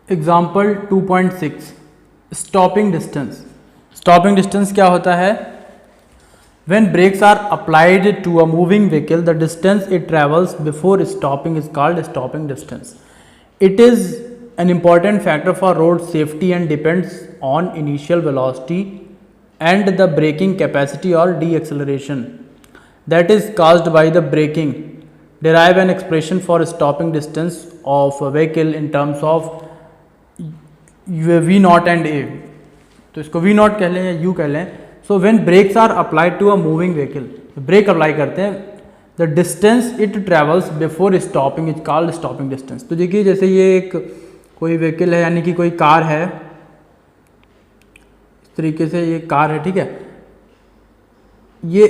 Example 2.6 stopping distance. Stopping distance क्या होता है? When brakes are applied to a moving vehicle, the distance it travels before stopping is called stopping distance. It is an important factor for road safety and depends on initial velocity and the braking capacity or deceleration that is caused by the braking. Derive an expression for stopping distance of a vehicle in terms of V naught and A. तो इसको V naught कह लें या U कह लें। So when brakes are applied to a moving vehicle, brake apply करते हैं, the distance it travels before stopping is called stopping distance. तो देखिए जैसे ये एक कोई व्हीकल है, यानी कि कोई कार है, इस तरीके से ये कार है, ठीक है। ये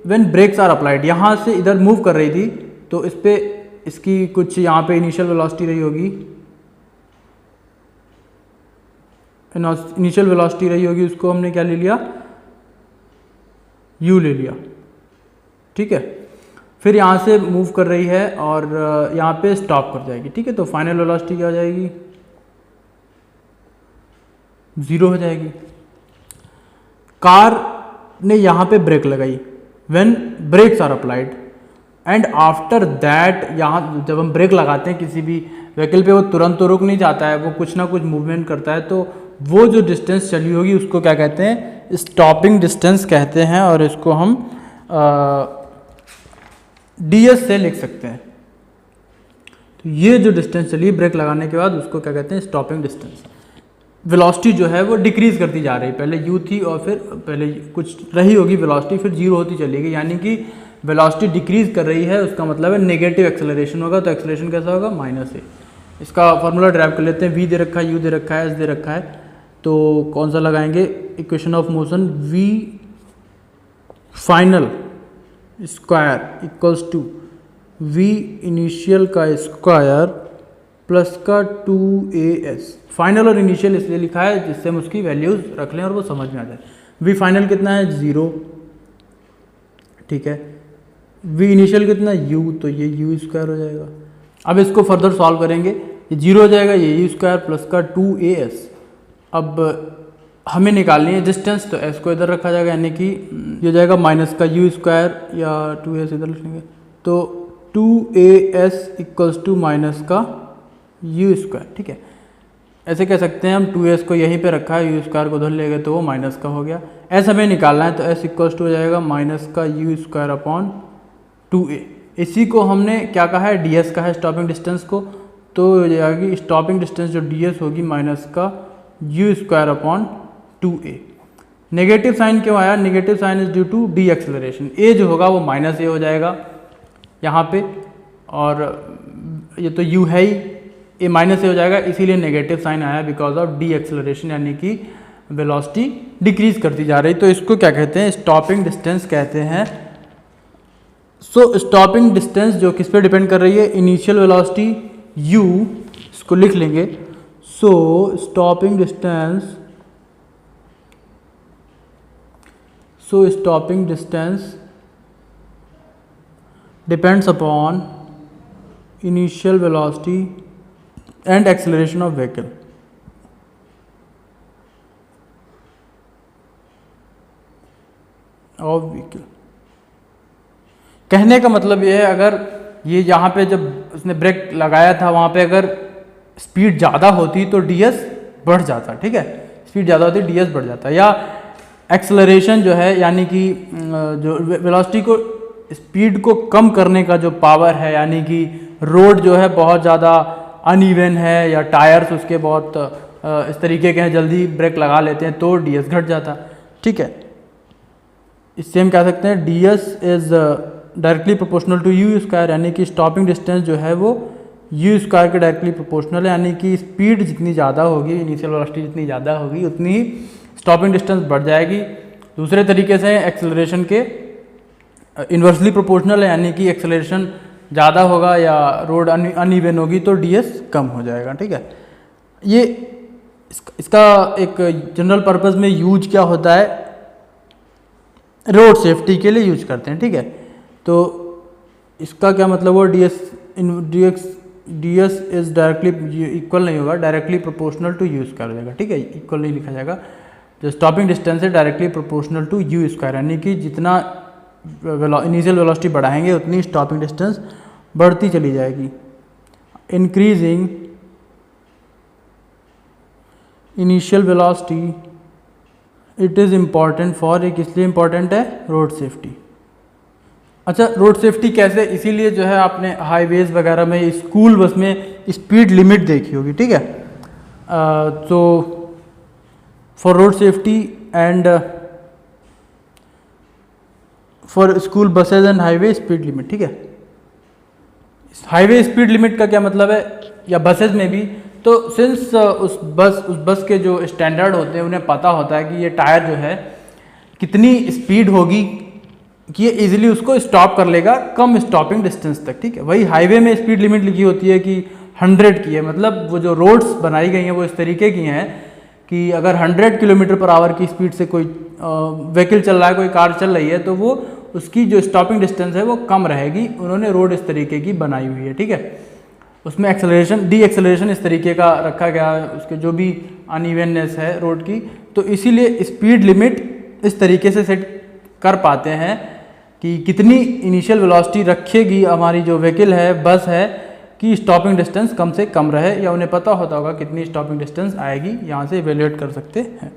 व्हेन ब्रेक्स आर अप्लाइड, यहाँ से इधर मूव कर रही थी, तो इस पे इसकी कुछ यहाँ पे इनिशियल वेलोसिटी रही होगी, इनिशियल वेलोसिटी रही होगी, उसको हमने क्या ले लिया, U ले लिया, ठीक है। फिर यहाँ से मूव कर रही है और यहाँ पे स्टॉप कर जाएगी, ठीक है। तो फाइनल वेलोसिटी क्या हो जाएगी, 0 हो जाएगी। कार ने यहाँ पे ब्रेक लगाई, when brakes are applied and after that, यहाँ जब हम ब्रेक लगाते हैं किसी भी व्हीकल पे, वो तुरंत तो रुक नहीं जाता है, वो कुछ ना कुछ मूवमेंट करता है, तो वो जो डिस्टेंस चली होगी उसको क्या कहते हैं, स्टॉपिंग डिस्टेंस कहते हैं, और इसको हम ds से लिख सकते हैं। तो ये जो डिस्टेंस चली ब्रेक लगाने के बाद, उसको क्या कहते हैं, स्टॉपिंग डिस्टेंस। वेलोसिटी जो है वो डिक्रीज करती जा रही है, पहले u थी और फिर पहले कुछ रही होगी वेलोसिटी, फिर 0 होती चली गई, यानी कि वेलोसिटी डिक्रीज कर रही है, उसका मतलब है नेगेटिव एक्सेलरेशन होगा। तो एक्सेलरेशन कैसा होगा, -a। इसका फॉर्मूला ड्राइव कर लेते हैं। v दे रखा है, u दे रखा है, s दे रखा है, तो कौन सा लगाएंगे, equation of motion v final square equals to v initial का स्क्वायर प्लस का 2as। फाइनल और इनिशियल इसलिए लिखा है जिससे हम उसकी वैल्यूज रख लें और वो समझ में आ जाए। v फाइनल कितना है, 0, ठीक है। v इनिशियल कितना, u, तो ये u स्क्वायर हो जाएगा। अब इसको फर्दर सॉल्व करेंगे, ये 0 हो जाएगा, ये u स्क्वायर प्लस का 2as। अब हमें निकालनी है डिस्टेंस, तो s को इधर रखा जाएगा, यानी कि ये हो जाएगा माइनस का u स्क्वायर या 2s इधर लिख लेंगे, तो 2as इक्वल्स टू माइनस का u स्क्वायर, ठीक है। ऐसे कह सकते हैं हम, 2s को यहीं पे रखा है, u स्क्वायर को उधर ले गए तो वो माइनस का हो गया। s हमें निकालना है, तो s इक्वल्स टू हो जाएगा माइनस का u स्क्वायर अपॉन 2a। इसी को हमने क्या कहा है, ds का है स्टॉपिंग डिस्टेंस को, तो हो जाएगी स्टॉपिंग डिस्टेंस जो ds होगी माइनस का u square upon 2a। Negative sign क्यों आया, negative sign is due to the acceleration. a जो होगा वो -a हो जाएगा यहाँ पे, और ये तो u है ही, a -a हो जाएगा, इसीलिए नेगेटिव साइन आया बिकॉज ऑफ डी एक्सेलरेशन, यानी कि वेलोसिटी डिक्रीज करती जा रही। तो इसको क्या कहते हैं, स्टॉपिंग डिस्टेंस कहते हैं। सो स्टॉपिंग डिस्टेंस जो किस पे डिपेंड कर रही है, इनिशियल वेलोसिटी u, इसको लिख लेंगे। So stopping distance depends upon initial velocity and acceleration of vehicle। कहने का मतलब ये है, अगर ये यहाँ पे जब उसने ब्रेक लगाया था वहाँ पे अगर स्पीड ज़्यादा होती तो ds बढ़ जाता, ठीक है, स्पीड ज़्यादा होती ds बढ़ जाता, या एक्सेलरेशन जो है, यानी कि जो वेलोसिटी को, स्पीड को कम करने का जो पावर है, यानी कि रोड जो है बहुत ज़्यादा अनइवन है या टायर्स उसके बहुत इस तरीके के हैं, जल्दी ब्रेक लगा लेते हैं, तो ds घट जाता, ठीक है। इससे हम कह सकते हैं ds is directly proportional to u square, यानी कि स्टॉपिंग डिस्टेंस जो है वो u स्क्वायर के डायरेक्टली प्रोपोर्शनल है, यानी कि स्पीड जितनी ज़्यादा होगी, इनिशियल वेलोसिटी जितनी ज़्यादा होगी, उतनी ही स्टॉपिंग डिस्टेंस बढ़ जाएगी। दूसरे तरीके से एक्सेलरेशन के इन्वर्सली प्रोपोर्शनल है, यानी कि एक्सेलरेशन ज़्यादा होगा या रोड अनइवन होगी तो ds कम हो जाएगा, ठीक है। ये इसका एक जनरल पर्पस में यूज क्या होता है, रोड सेफ्टी के लिए यूज करते हैं, ठीक है। तो इसका क्या मतलब, वो ds D S is directly equal नहीं होगा, directly proportional to U square हो जाएगा, ठीक है, इक्वल नहीं लिखा जाएगा। जो स्टॉपिंग डिस्टेंस है directly proportional to U square, यानी कि जितना इनिशियल वेलोसिटी बढ़ाएंगे उतनी स्टॉपिंग डिस्टेंस बढ़ती चली जाएगी। Increasing initial velocity it is important for, एक इसलिए इम्पॉर्टेंट है रोड सेफ्टी। अच्छा, रोड सेफ्टी कैसे, इसीलिए जो है आपने हाईवेज वगैरह में स्कूल बस में स्पीड लिमिट देखी होगी, ठीक है। तो for road safety and for school buses and highway speed limit, ठीक है। हाईवे स्पीड लिमिट का क्या मतलब है, या बसेज में भी, तो सिंस उस बस के जो स्टैंडर्ड होते हैं उन्हें पता होता है कि ये टायर जो है कितनी स्पीड होगी कि ये इजीली उसको स्टॉप कर लेगा कम स्टॉपिंग डिस्टेंस तक, ठीक है। वही हाईवे में स्पीड लिमिट लिखी होती है कि 100 की है, मतलब वो जो रोड्स बनाई गई हैं वो इस तरीके की हैं कि अगर 100 किलोमीटर पर आवर की स्पीड से कोई व्हीकल चल रहा है, कोई कार चल रही है, तो वो उसकी जो स्टॉपिंग डिस्टेंस है वो कम रहेगी। उन्होंने रोड इस तरीके की बनाई हुई है, ठीक है। उसमें एक्सेलरेशन, डी एक्सेलरेशन इस तरीके का रखा गया है, उसके जो भी अनइवननेस है रोड की, तो इसीलिए स्पीड लिमिट इस तरीके से सेट कर पाते हैं कि कितनी इनिशियल वेलोसिटी रखेगी हमारी जो व्हीकल है, बस है, कि स्टॉपिंग डिस्टेंस कम से कम रहे, या उन्हें पता होता होगा कितनी स्टॉपिंग डिस्टेंस आएगी, यहाँ से इवेल्युएट कर सकते हैं।